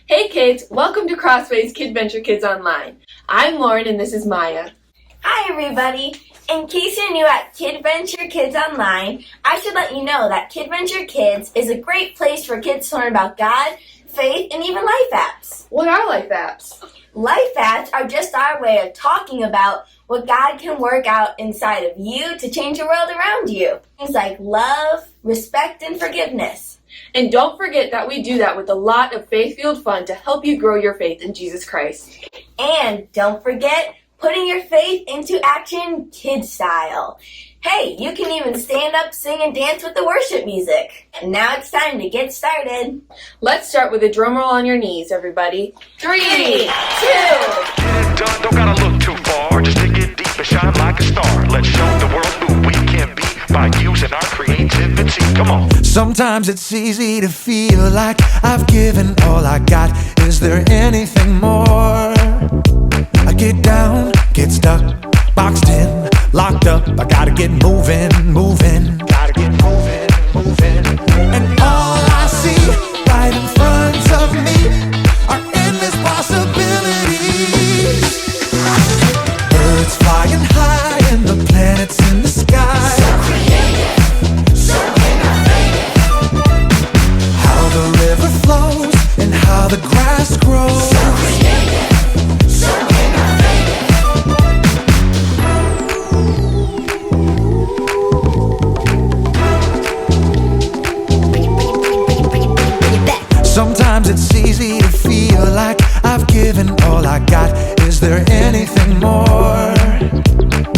Hey kids, welcome to CrossWay's KidVenture Kids Online. I'm Lauren and this is Maya. Hi everybody! In case you're new at KidVenture Kids Online, I should let you know that KidVenture Kids is a great place for kids to learn about God, faith, and even life apps. What are life apps? Life apps are just our way of talking about what God can work out inside of you to change the world around you. Things like love, respect, and forgiveness. And don't forget that we do that with a lot of faith-fueled fun to help you grow your faith in Jesus Christ. And don't forget putting your faith into action KidStyle. Hey, you can even stand up, sing, and dance with the worship music. And now it's time to get started. Let's start with a drum roll on your knees, everybody. 3, 2. Get it done, don't gotta look too far. Just dig in deep and shine like a star. Let's show the world who we can be by using our creativity. Come on. Sometimes it's easy to feel like I've given all I got. Is there anything more? I get down, get stuck, boxed in, locked up. I gotta get moving, moving. Gotta get moving, moving. And all I see right in front of me are endless possibilities. Birds flying high and the planets in the sky. So creative, so innovative. How the river flows and how the grass grows. So creative, so innovative. Sometimes it's easy to feel like I've given all I got. Is there anything more?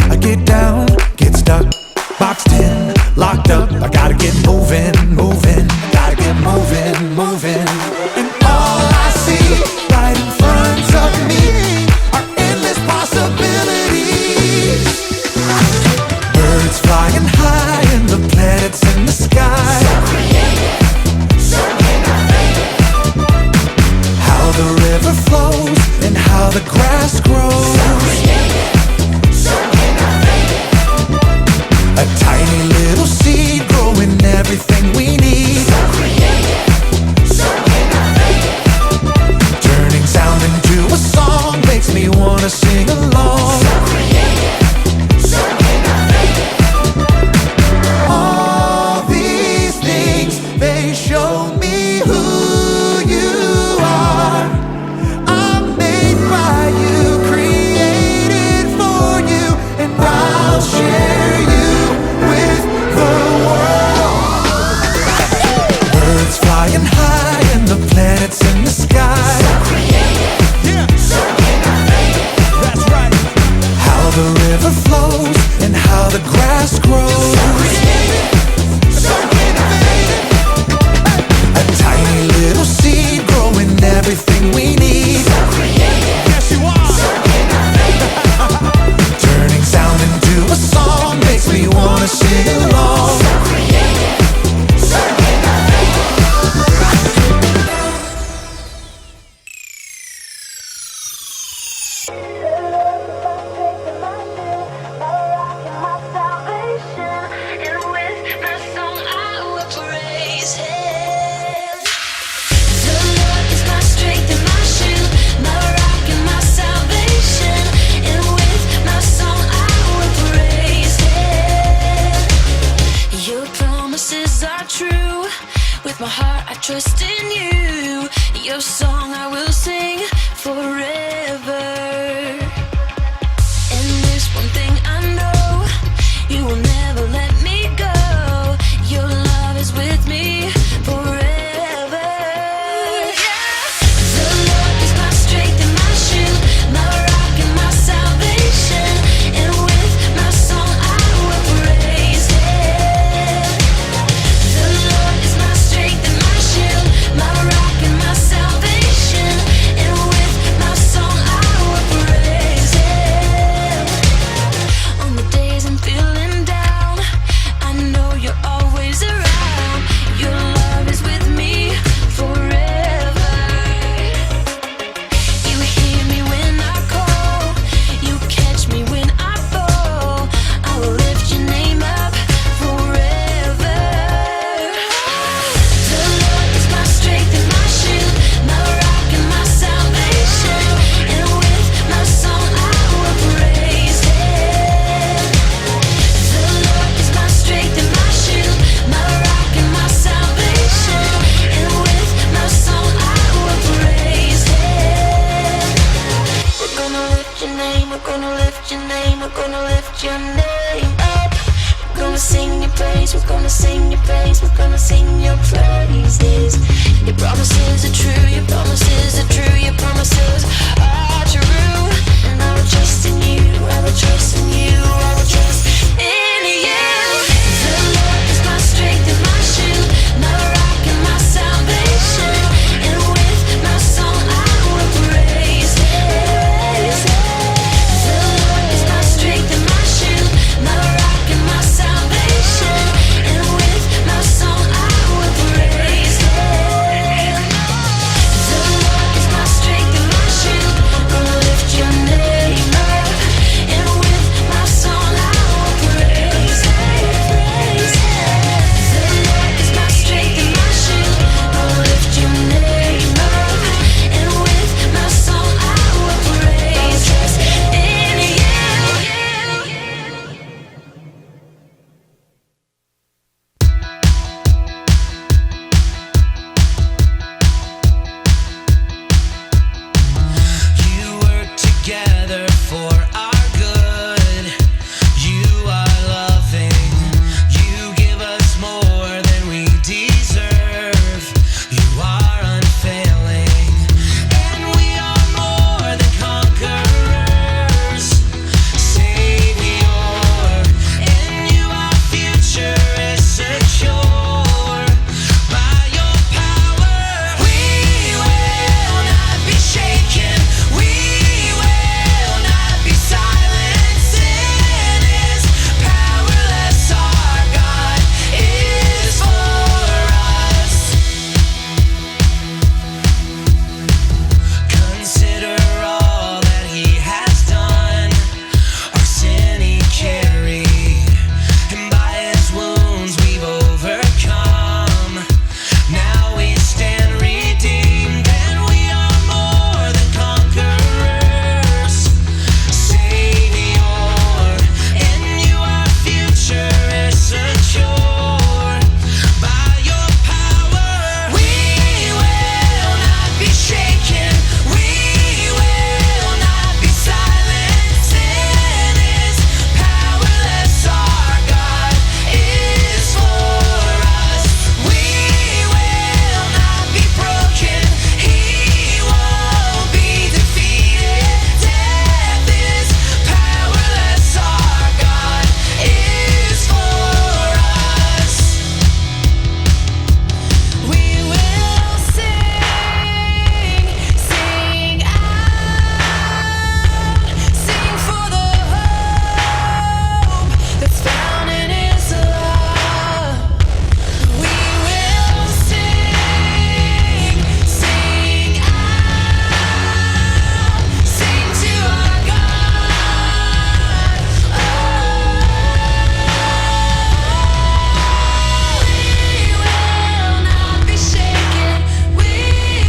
I get down, get stuck, boxed in, locked up. I gotta get moving, moving. Gotta get moving, moving. And all I see right in front of me are endless possibilities. Birds flying high and the planets in the sky. So creative, so innovative. How the river flows and how the grass grows. So creative, so innovative. A tiny little seed growing everything we need. So creative, so innovative. Turning sound into a song makes me wanna sing along. So creative, so innovative. All these things, they show me who you are. I'm made by you, created for you, and I'll share you with the world. Birds flying high and the planets in the sky. So creative, so innovative. That's right. How the river flows and how the grass grows. So creative, so innovative. A tiny little seed growing everything we need. So creative, yes you are. So innovative. Turning sound into a song makes me wanna sing along. So creative, so innovative. Taking my shit, now rocking my salvation. lift your name up. We're gonna sing your praise, we're gonna sing your praise, we're gonna sing your praises. Your promises are true, your promises are true, your promises are true. And I will trust in you, I will trust in you, I will trust in you. The Lord is my strength and my shield, my rock and my salvation. And with my song I will praise Him. The Lord is my strength and my shield, my rock and my salvation. And with my song I will praise Him. The Lord is my strength and my shield, gonna lift your name up. And with my song I will praise Him. The Lord is my strength and my shield, gonna lift your name up. And with my song I will praise in you. You work together for our good. You are loving. You give us more than we deserve. You are unfailing. And we are more than conquerors. Savior, in you our future is secure. By your power, we will not be shaken. We will not be silent. Sin is powerless. Our God is for us. Consider all that He has done. Our sin He carried, and by His wounds we've overcome. Now we stand redeemed, and we are more than conquerors. Savior, in you our future is secure. By your power, we will not be shaken. We will not be silent. Sin is powerless. Our God is for us. We will not be broken. He won't be defeated. Death is powerless. Our God is for us. We will sing out, sing for the hope that's found in His love. We will sing out, sing to our God. We will not be shaken. We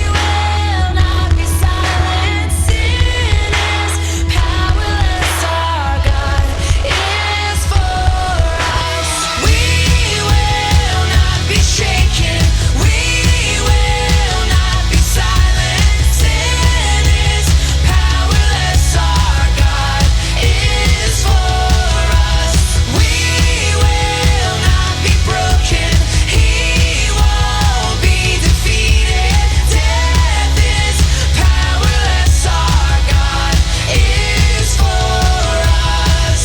will not be silent. Sin is powerless. Our God is for us. We will not be shaken. We will not be silent. Sin is powerless. Our God is for us. We will not be broken. He won't be defeated. Death is powerless. Our God is for us.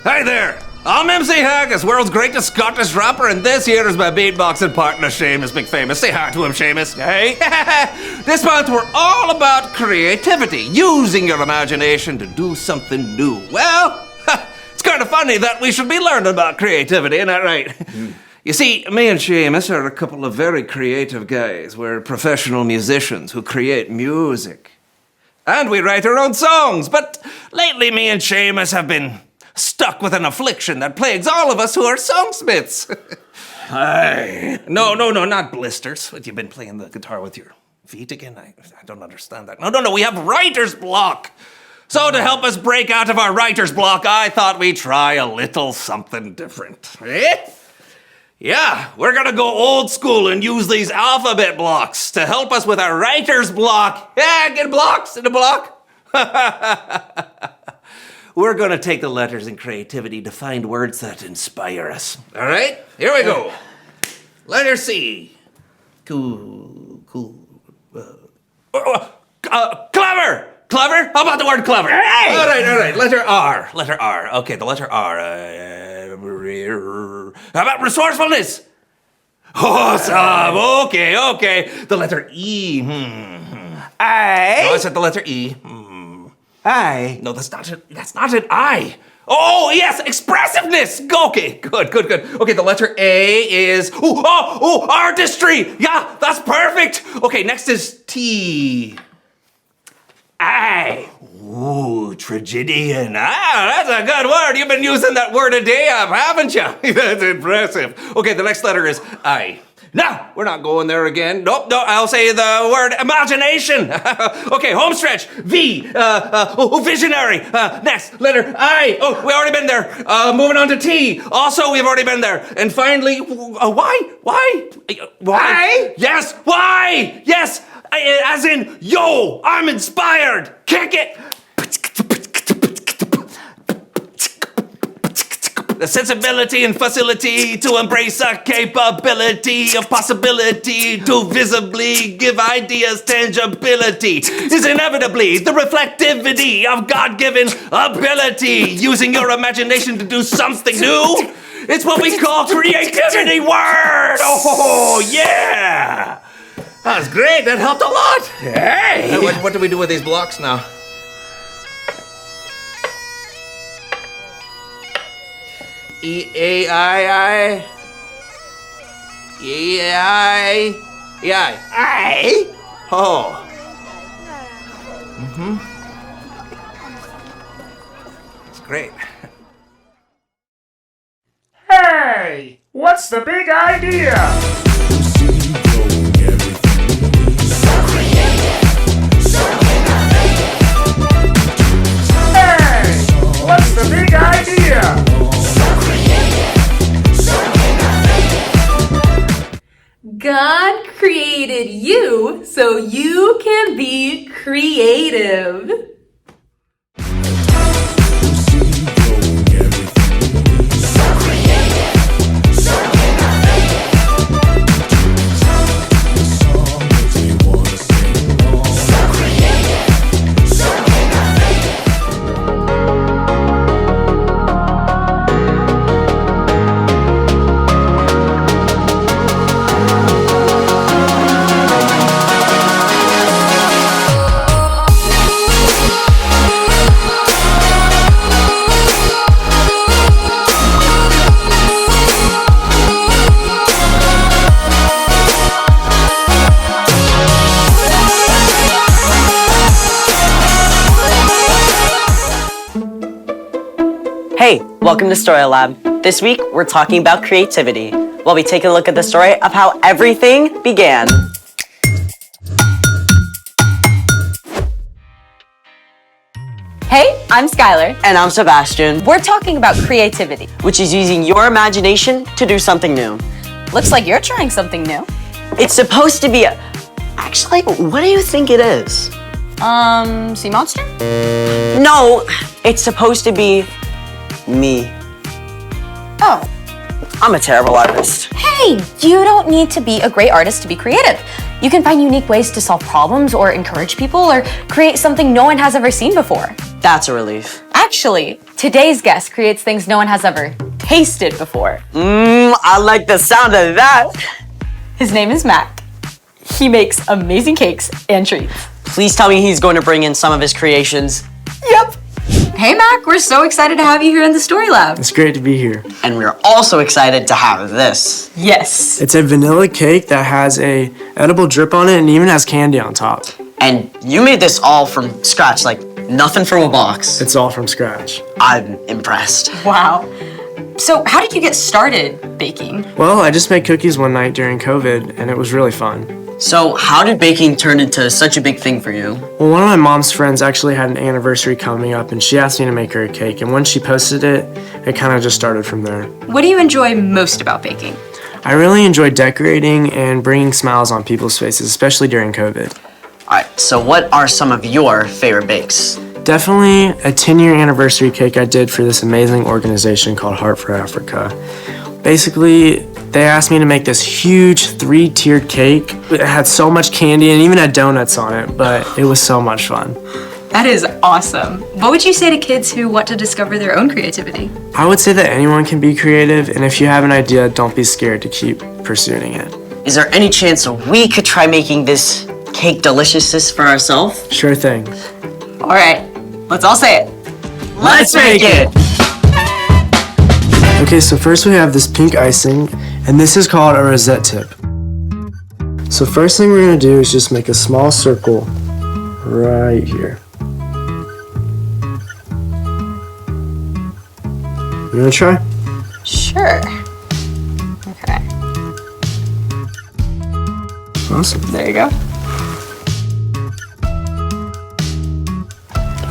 Hey there! I'm MC Haggis, world's greatest Scottish rapper, and this here is my beatboxing partner, Seamus McFamous. Say hi to him, Seamus. Hey! This month we're all about creativity, using your imagination to do something new. Well, it's kind of funny that we should be learning about creativity, isn't that right? You see, me and Seamus are a couple of very creative guys. We're professional musicians who create music. And we write our own songs, but lately me and Seamus have been stuck with an affliction that plagues all of us who are songsmiths. Aye. No, not blisters. What, you've been playing the guitar with your feet again? I don't understand that. No, we have writer's block. So to help us break out of our writer's block, I thought we'd try a little something different. Eh? Yeah, we're gonna go old school and use these alphabet blocks to help us with our writer's block. Yeah, get blocks in the block. We're gonna take the letters and creativity to find words that inspire us. All right, here we go. Letter C. Cool. Clever. Clever? How about the word clever? Hey! All right. Letter R. Okay, the letter R. How about resourcefulness? Awesome. Okay. The letter E. I. No, I said the letter E. I. No, that's not it. That's not an I. Oh, yes, expressiveness. Okay, good. Okay, the letter A is, artistry. Yeah, that's perfect. Okay, next is T. I. Ooh, tragedian. That's a good word. You've been using that word a day up, haven't you? That's impressive. Okay, the next letter is I. No, we're not going there again. Nope, I'll say the word imagination. Okay, home stretch. V. Visionary. Next, letter I. Oh, we already been there. Moving on to T. Also, we've already been there. And finally, why? Why? Yes, why? Yes, as in, yo, I'm inspired. Kick it. The sensibility and facility to embrace a capability of possibility to visibly give ideas tangibility is inevitably the reflectivity of God-given ability, using your imagination to do something new. It's what we call creativity word. Oh, yeah. That was great. That helped a lot. Hey. What do we do with these blocks now? E-A-I-I. E-A-I. Oh. It's great. Hey! What's the big idea? Hey! What's the big idea? God created you so you can be creative. Hey, welcome to Story Lab. This week, we're talking about creativity, while we take a look at the story of how everything began. Hey, I'm Skylar. And I'm Sebastian, We're talking about creativity. which is using your imagination to do something new. Looks like you're trying something new. It's supposed to be Actually, what do you think it is? Sea monster? No, it's supposed to be me. Oh. I'm a terrible artist. Hey, you don't need to be a great artist to be creative. You can find unique ways to solve problems or encourage people or create something no one has ever seen before. That's a relief. Actually, today's guest creates things no one has ever tasted before. I like the sound of that. His name is Mac. He makes amazing cakes and treats. Please tell me he's going to bring in some of his creations. Yep. Hey Mac, we're so excited to have you here in the Story Lab. It's great to be here. And we're also excited to have this. Yes. It's a vanilla cake that has a edible drip on it and even has candy on top. And you made this all from scratch, like nothing from a box. It's all from scratch. I'm impressed. Wow. So how did you get started baking? Well, I just made cookies one night during COVID and it was really fun. So how did baking turn into such a big thing for you? Well, one of my mom's friends actually had an anniversary coming up and she asked me to make her a cake. And when she posted it, it kind of just started from there. What do you enjoy most about baking? I really enjoy decorating and bringing smiles on people's faces, especially during COVID. All right, so what are some of your favorite bakes? Definitely a 10-year anniversary cake I did for this amazing organization called Heart for Africa. Basically, they asked me to make this huge 3-tiered cake. It had so much candy and even had donuts on it, but it was so much fun. That is awesome. What would you say to kids who want to discover their own creativity? I would say that anyone can be creative, and if you have an idea, don't be scared to keep pursuing it. Is there any chance we could try making this cake deliciousness for ourselves? Sure thing. All right, let's all say it. Let's make it! Okay, so first we have this pink icing, and this is called a rosette tip. So first thing we're gonna do is just make a small circle right here. You wanna try? Sure. Okay, Awesome. there you go.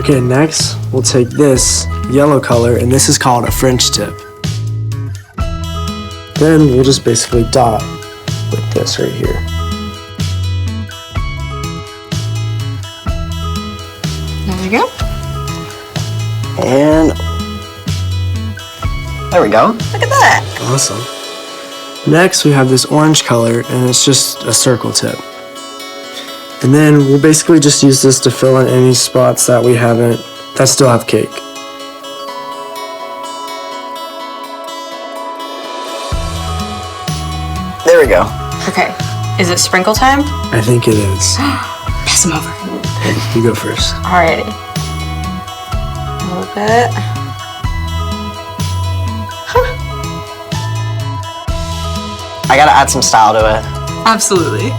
Okay, next we'll take this yellow color, and this is called a French tip. Then we'll just basically dot with this right here. There you go. And there we go. Look at that. Awesome. Next we have this orange color, and it's just a circle tip. And then we'll basically just use this to fill in any spots that that still have cake. There we go. Okay, is it sprinkle time? I think it is. Pass them over. Okay, you go first. Alrighty. A little bit. I gotta add some style to it. Absolutely.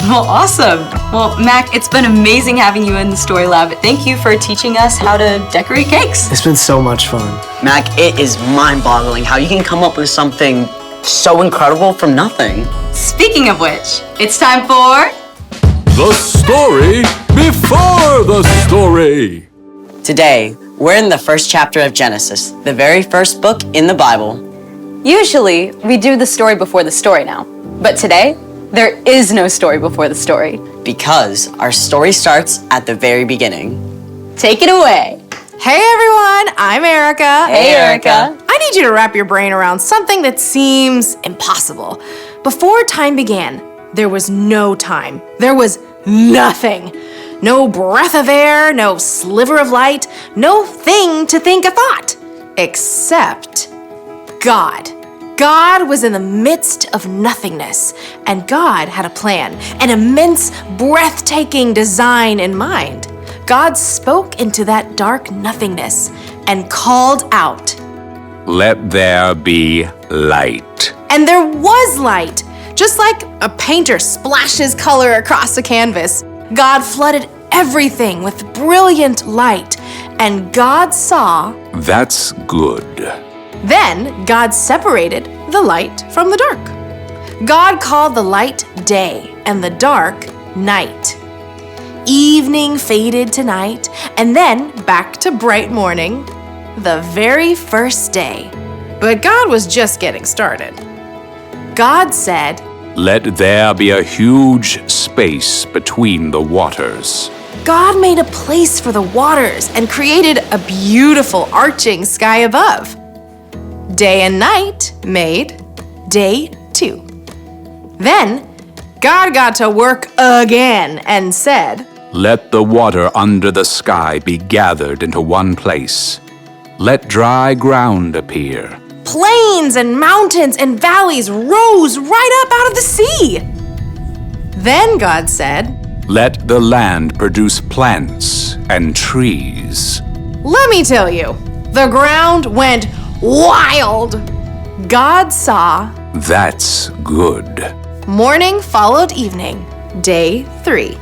Well, awesome. Well, Mac, it's been amazing having you in the Story Lab. Thank you for teaching us how to decorate cakes. It's been so much fun. Mac, it is mind-boggling how you can come up with something so incredible from nothing. Speaking of which, it's time for... The story before the story. Today, we're in the first chapter of Genesis, the very first book in the Bible. Usually, we do the story before the story now. But today, there is no story before the story. Because our story starts at the very beginning. Take it away. Hey everyone, I'm Erica. Hey, Erica. I need you to wrap your brain around something that seems impossible. Before time began, there was no time. There was nothing. No breath of air, no sliver of light, no thing to think a thought. Except God. God was in the midst of nothingness, and God had a plan, an immense, breathtaking design in mind. God spoke into that dark nothingness and called out. Let there be light. And there was light. Just like a painter splashes color across a canvas, God flooded everything with brilliant light, and God saw. That's good. Then God separated the light from the dark. God called the light day and the dark night. Evening faded to night, and then back to bright morning, the very first day. But God was just getting started. God said, Let there be a huge space between the waters. God made a place for the waters and created a beautiful arching sky above. Day and night made day 2. Then God got to work again and said, Let the water under the sky be gathered into one place. Let dry ground appear. Plains and mountains and valleys rose right up out of the sea. Then God said, Let the land produce plants and trees. Let me tell you, the ground went wild. God saw. That's good. Morning followed evening, day 3.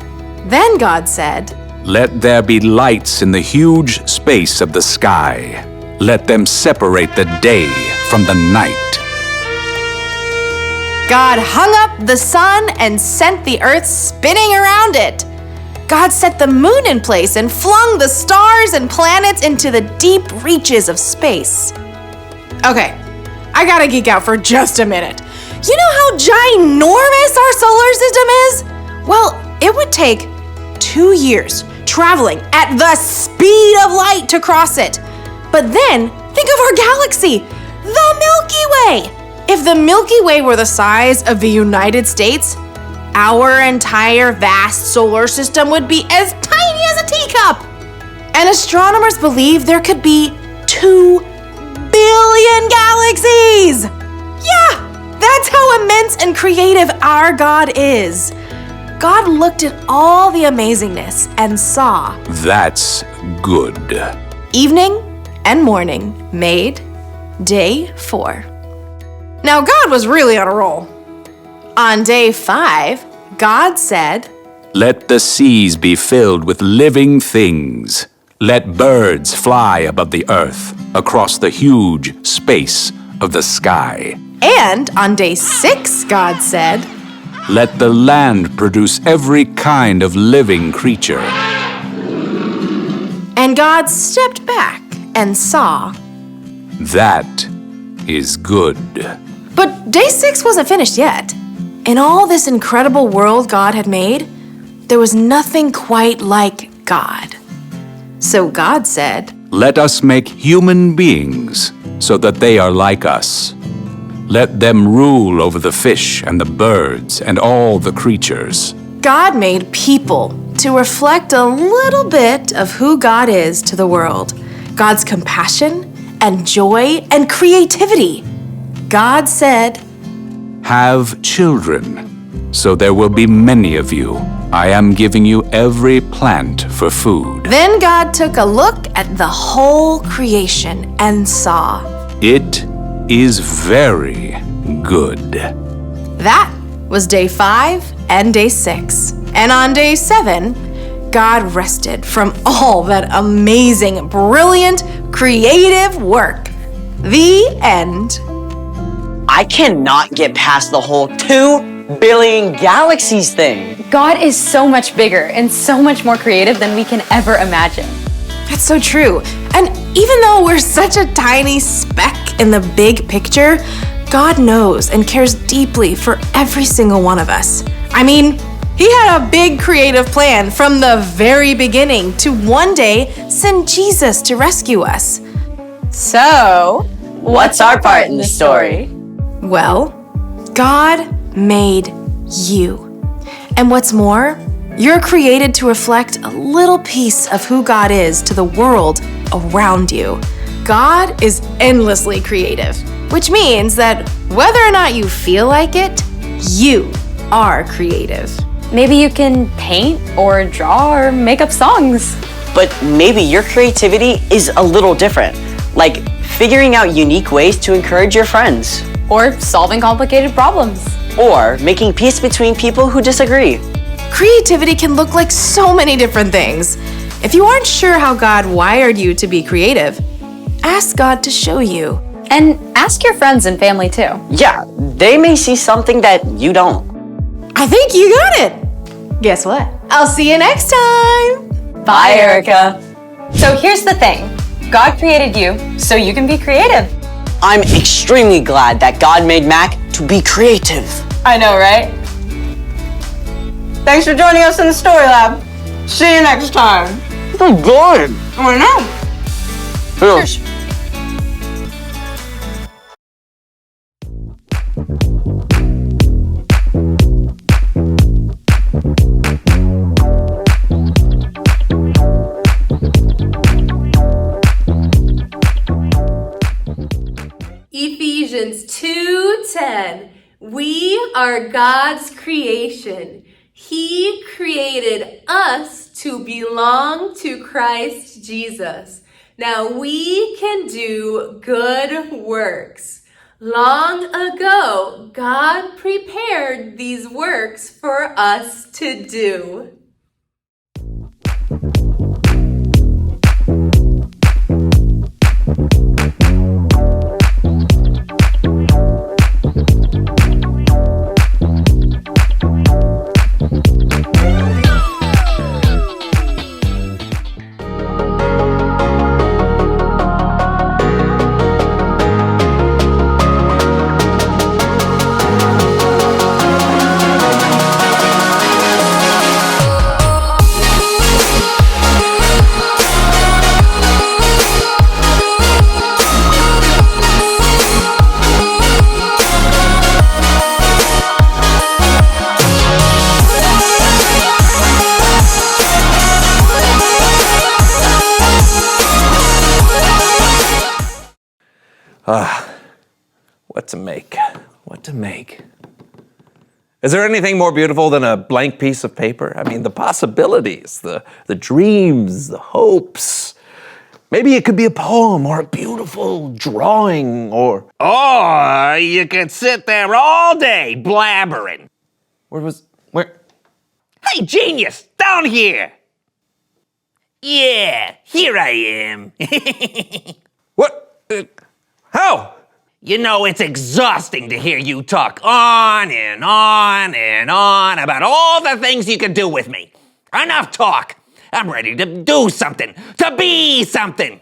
Then God said, Let there be lights in the huge space of the sky. Let them separate the day from the night. God hung up the sun and sent the earth spinning around it. God set the moon in place and flung the stars and planets into the deep reaches of space. Okay, I gotta geek out for just a minute. You know how ginormous our solar system is? Well, it would take 2 years traveling at the speed of light to cross it. But then, think of our galaxy, the Milky Way. If the Milky Way were the size of the United States, our entire vast solar system would be as tiny as a teacup. And astronomers believe there could be 2 billion galaxies. Yeah, that's how immense and creative our God is. God looked at all the amazingness and saw. That's good. Evening and morning made day 4. Now God was really on a roll. On day 5, God said, Let the seas be filled with living things. Let birds fly above the earth, across the huge space of the sky. And on day 6, God said, Let the land produce every kind of living creature. And God stepped back and saw. That is good. But day 6 wasn't finished yet. In all this incredible world God had made, there was nothing quite like God. So God said, Let us make human beings so that they are like us. Let them rule over the fish and the birds and all the creatures. God made people to reflect a little bit of who God is to the world. God's compassion and joy and creativity. God said, Have children, so there will be many of you. I am giving you every plant for food. Then God took a look at the whole creation and saw. It is very good. That was day 5 and day 6. And on day 7, God rested from all that amazing, brilliant, creative work. The end. I cannot get past the whole 2 billion galaxies thing. God is so much bigger and so much more creative than we can ever imagine. That's so true. And even though we're such a tiny speck in the big picture, God knows and cares deeply for every single one of us. I mean, He had a big creative plan from the very beginning to one day send Jesus to rescue us. So, what's our part in the story? Well, God made you. And what's more, you're created to reflect a little piece of who God is to the world around you. God is endlessly creative, which means that whether or not you feel like it, you are creative. Maybe you can paint or draw or make up songs. But maybe your creativity is a little different, like figuring out unique ways to encourage your friends. Or solving complicated problems. Or making peace between people who disagree. Creativity can look like so many different things. If you aren't sure how God wired you to be creative, ask God to show you. And ask your friends and family too. Yeah, they may see something that you don't. I think you got it. Guess what? I'll see you next time. Bye, Erica. So here's the thing. God created you so you can be creative. I'm extremely glad that God made Mac to be creative. I know, right? Thanks for joining us in the Story Lab. See you next time. Oh, good. I know. Cheers. Ephesians 2:10. We are God's creation, He created us to belong to Christ Jesus. Now we can do good works. Long ago, God prepared these works for us to do. What to make? What to make? Is there anything more beautiful than a blank piece of paper? I mean, the possibilities, the dreams, the hopes. Maybe it could be a poem or a beautiful drawing or you could sit there all day blabbering. Where? Hey, genius, down here. Yeah, here I am. What? How? You know, it's exhausting to hear you talk on and on and on about all the things you can do with me. Enough talk. I'm ready to do something, to be something.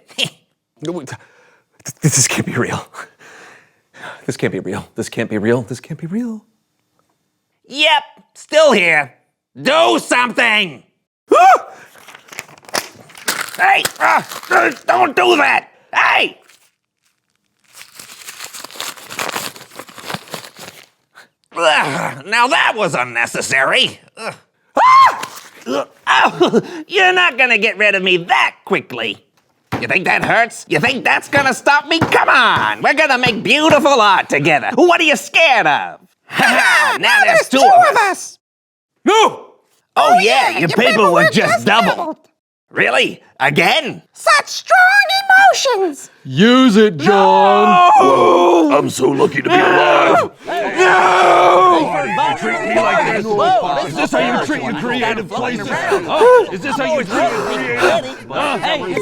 This can't be real. This can't be real. This can't be real. This can't be real. Yep, still here. Do something. Hey, don't do that. Hey! Now that was unnecessary. You're not gonna get rid of me that quickly. You think that hurts? You think that's gonna stop me? Come on, we're gonna make beautiful art together. What are you scared of? Now there's two of us. No! Oh yeah, your paperwork just doubled. Really? Again? Such strong emotions! Use it, John! No! I'm so lucky to be alive! No! You treat me like this? Is this how you treat your creative places? Is this how you treat your creative?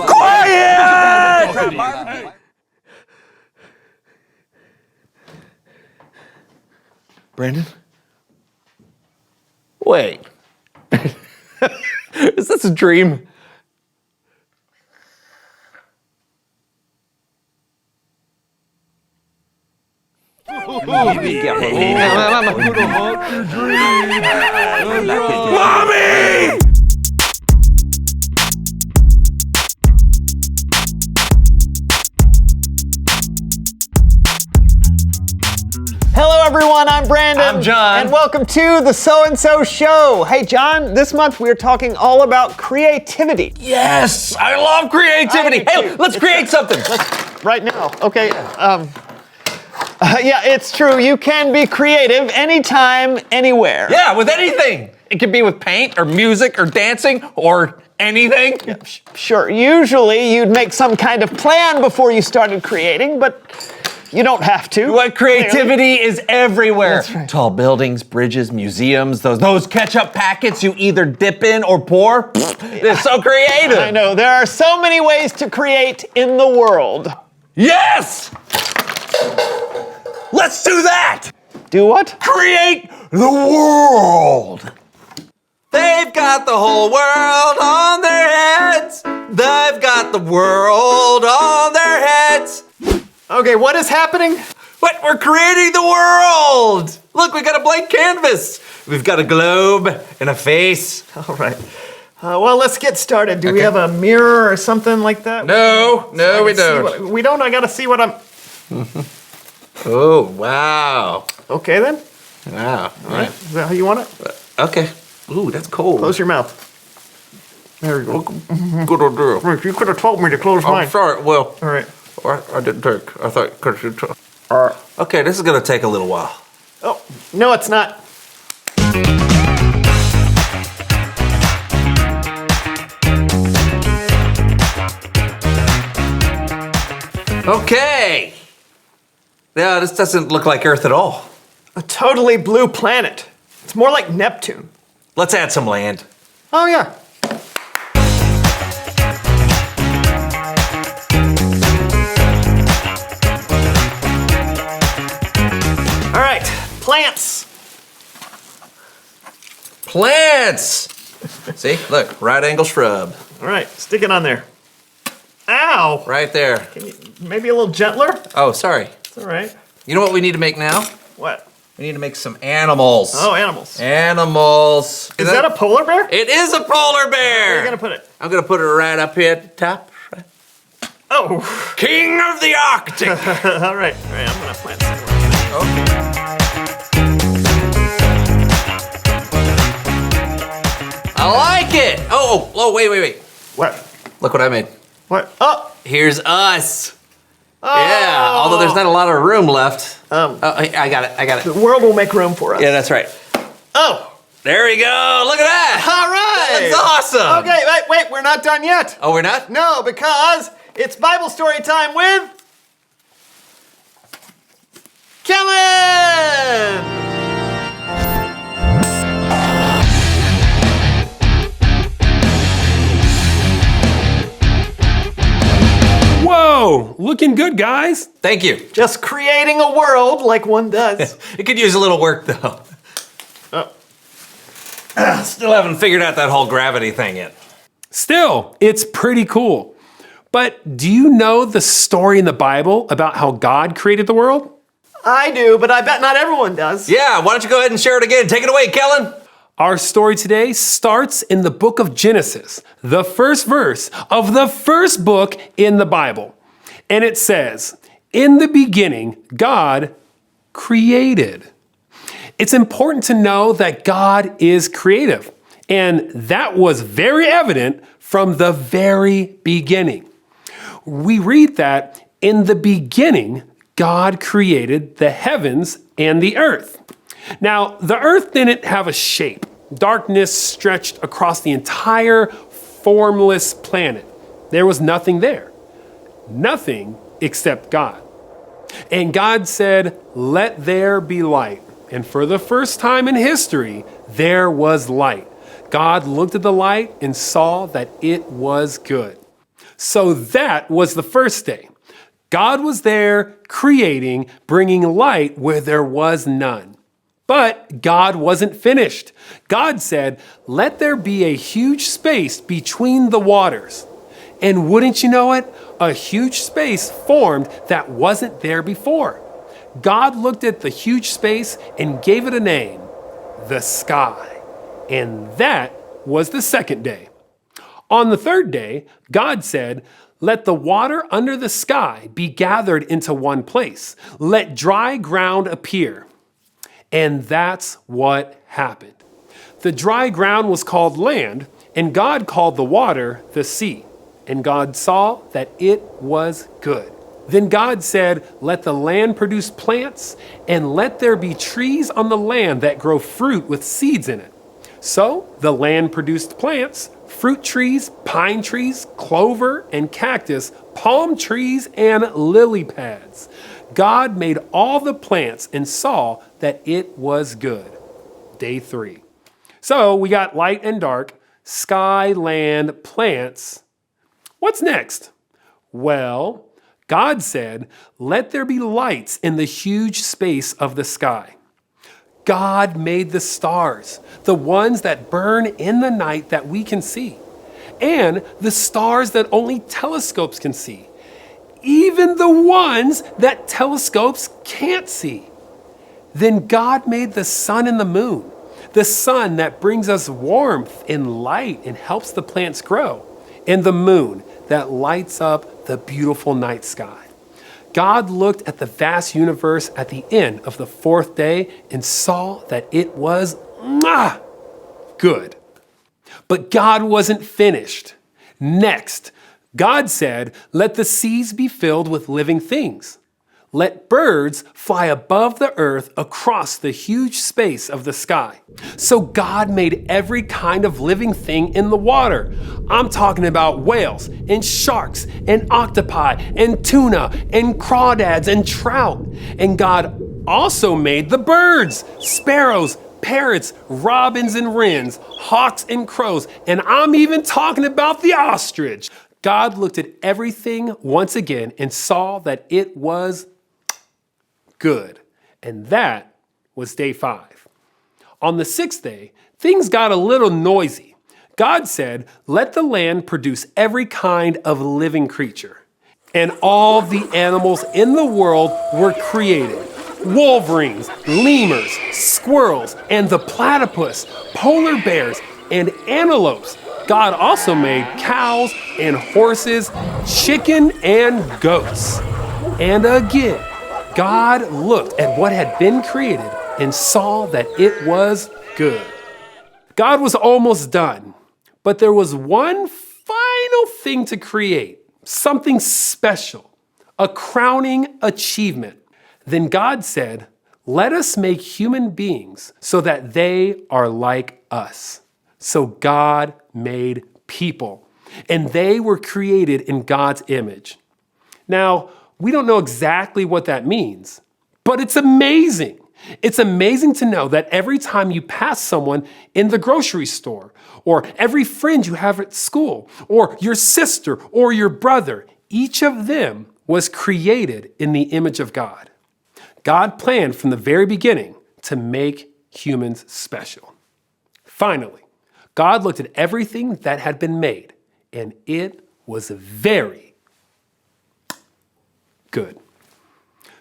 Quiet! Brandon? Wait. Is this a dream? Mommy! Hello everyone, I'm Brandon. I'm John. And welcome to the So and So Show. Hey John, this month we're talking all about creativity. Yes, I love creativity. Hey, let's create something. Right now, okay. Yeah, it's true. You can be creative anytime, anywhere. Yeah, with anything. It could be with paint or music or dancing or anything. Yeah, sure. Usually you'd make some kind of plan before you started creating, but you don't have to. What creativity is everywhere. That's right. Tall buildings, bridges, museums, those ketchup packets you either dip in or pour. They're so creative. I know. There are so many ways to create in the world. Yes! Let's do that! Do what? Create the world! They've got the whole world on their heads. They've got the world on their heads. Okay, what is happening? What? We're creating the world! Look, we got a blank canvas. We've got a globe and a face. All right. Well, let's get started. Do we have a mirror or something like that? No, we don't. We don't? I gotta see what I'm... Oh, wow. Okay then. Wow. All right. Is that how you want it? Okay. Ooh, that's cold. Close your mouth. There we go. Good idea. You could have told me to close mine. I'm sorry. Well, All right. I didn't think. I thought because you took. Okay, this is gonna take a little while. Oh, no, it's not. Okay. Yeah, this doesn't look like Earth at all. A totally blue planet. It's more like Neptune. Let's add some land. Oh, yeah. All right, plants. Plants! See, look, right angle shrub. All right, stick it on there. Ow! Right there. Can you, maybe a little gentler? Oh, sorry. It's all right. You know what we need to make now? What? We need to make some animals. Oh, animals. Animals. Is that a polar bear? It is a polar bear. Where are you gonna put it? I'm gonna put it right up here at the top. Oh. King of the Arctic. All right, I'm gonna plant some. Okay. I like it. Oh, wait. What? Look what I made. What? Oh. Here's us. Oh. Yeah, although there's not a lot of room left. I got it. The world will make room for us. Yeah, that's right. Oh. There we go. Look at that. All right. That's awesome. Okay, wait, we're not done yet. Oh, we're not? No, because it's Bible story time with Kellen! Whoa, looking good, guys. Thank you. Just creating a world like one does. It could use a little work, though. Oh. Still haven't figured out that whole gravity thing yet. Still, it's pretty cool. But do you know the story in the Bible about how God created the world? I do, but I bet not everyone does. Yeah, why don't you go ahead and share it again? Take it away, Kellen. Our story today starts in the book of Genesis, the first verse of the first book in the Bible. And it says, "In the beginning, God created." It's important to know that God is creative, and that was very evident from the very beginning. We read that in the beginning, God created the heavens and the earth. Now, the earth didn't have a shape. Darkness stretched across the entire formless planet. There was nothing there. Nothing except God. And God said, "Let there be light." And for the first time in history, there was light. God looked at the light and saw that it was good. So that was the first day. God was there creating, bringing light where there was none. But God wasn't finished. God said, "Let there be a huge space between the waters." And wouldn't you know it, a huge space formed that wasn't there before. God looked at the huge space and gave it a name, the sky. And that was the second day. On the third day, God said, "Let the water under the sky be gathered into one place. Let dry ground appear." And that's what happened. The dry ground was called land, and God called the water the sea. And God saw that it was good. Then God said, "Let the land produce plants, and let there be trees on the land that grow fruit with seeds in it." So the land produced plants, fruit trees, pine trees, clover and cactus, palm trees, and lily pads. God made all the plants and saw that it was good. Day 3. So we got light and dark, sky, land, plants. What's next? Well, God said, "Let there be lights in the huge space of the sky." God made the stars, the ones that burn in the night that we can see, and the stars that only telescopes can see, even the ones that telescopes can't see. Then God made the sun and the moon, the sun that brings us warmth and light and helps the plants grow, and the moon that lights up the beautiful night sky. God looked at the vast universe at the end of the fourth day and saw that it was good. But God wasn't finished. Next, God said, "Let the seas be filled with living things. Let birds fly above the earth across the huge space of the sky. So God made every kind of living thing in the water. I'm talking about whales and sharks and octopi and tuna and crawdads and trout. And God also made the birds, sparrows, parrots, robins and wrens, hawks and crows, and I'm even talking about the ostrich. God looked at everything once again and saw that it was good. And that was day 5. On the 6th day, things got a little noisy. God said, "Let the land produce every kind of living creature." And all the animals in the world were created. Wolverines, lemurs, squirrels, and the platypus, polar bears, and antelopes. God also made cows and horses, chicken and goats. And again, God looked at what had been created and saw that it was good. God was almost done, but there was one final thing to create, something special, a crowning achievement. Then God said, "Let us make human beings so that they are like us." So God made people, and they were created in God's image. Now, we don't know exactly what that means, but it's amazing. It's amazing to know that every time you pass someone in the grocery store, or every friend you have at school, or your sister or your brother, each of them was created in the image of God. God planned from the very beginning to make humans special. Finally, God looked at everything that had been made, and it was very good.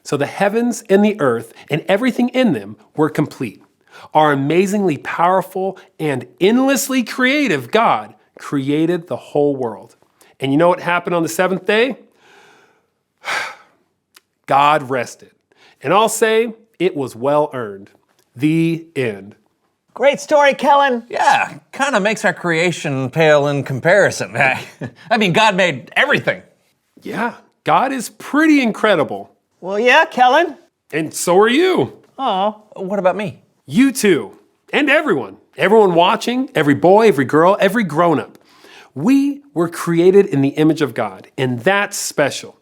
So the heavens and the earth and everything in them were complete. Our amazingly powerful and endlessly creative God created the whole world. And you know what happened on the 7th day? God rested. And I'll say it was well earned. The end. Great story, Kellen. Yeah, kind of makes our creation pale in comparison. I mean, God made everything. Yeah, God is pretty incredible. Well, yeah, Kellen. And so are you. Oh, what about me? You too. And everyone. Everyone watching, every boy, every girl, every grown-up. We were created in the image of God, and that's special.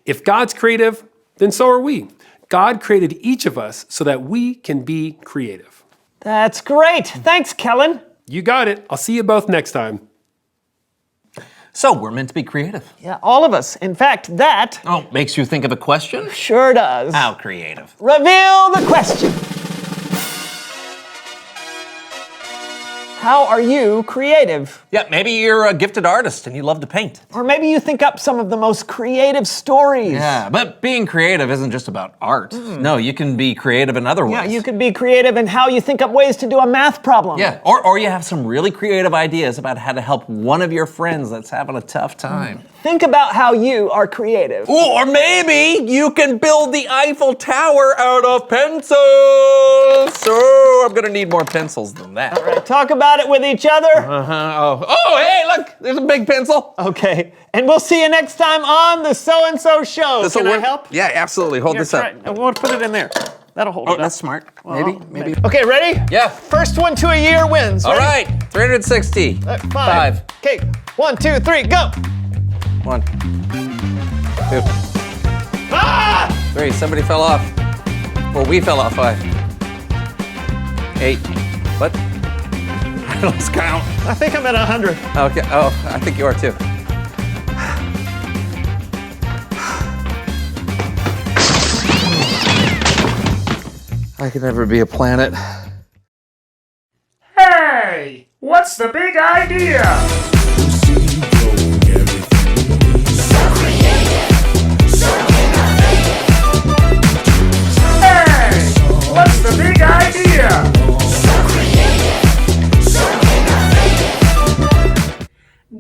If God's creative, then so are we. God created each of us so that we can be creative. That's great. Thanks, Kellen. You got it. I'll see you both next time. So we're meant to be creative. Yeah, all of us. In fact, that... Oh, makes you think of a question? Sure does. How creative. Reveal the question. How are you creative? Yeah, maybe you're a gifted artist and you love to paint. Or maybe you think up some of the most creative stories. Yeah, but being creative isn't just about art. No, you can be creative in other ways. Yeah, you could be creative in how you think up ways to do a math problem. Yeah, or you have some really creative ideas about how to help one of your friends that's having a tough time. Think about how you are creative. Ooh, or maybe you can build the Eiffel Tower out of pencils. So I'm gonna need more pencils than that. All right, talk about it with each other. Oh, hey, look, there's a big pencil. Okay, and we'll see you next time on the So-and-so Show. This'll Can I work? help? Yeah, absolutely. Hold this up. I won't put it in there. That'll hold it up. That's smart. Well, Maybe. Okay, ready? Yeah. First one to a year wins. All Ready? right, 360. 5. Okay, 1, 2, 3, go. 1, 2. Ah! 3. Somebody fell off. Well, we fell off. 5. 8. What? I lost count. I think I'm at 100. Okay. Oh, I think you are too. I could never be a planet. Hey, what's the big idea? Hey, what's the big idea?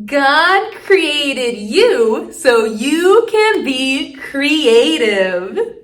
God created you so you can be creative.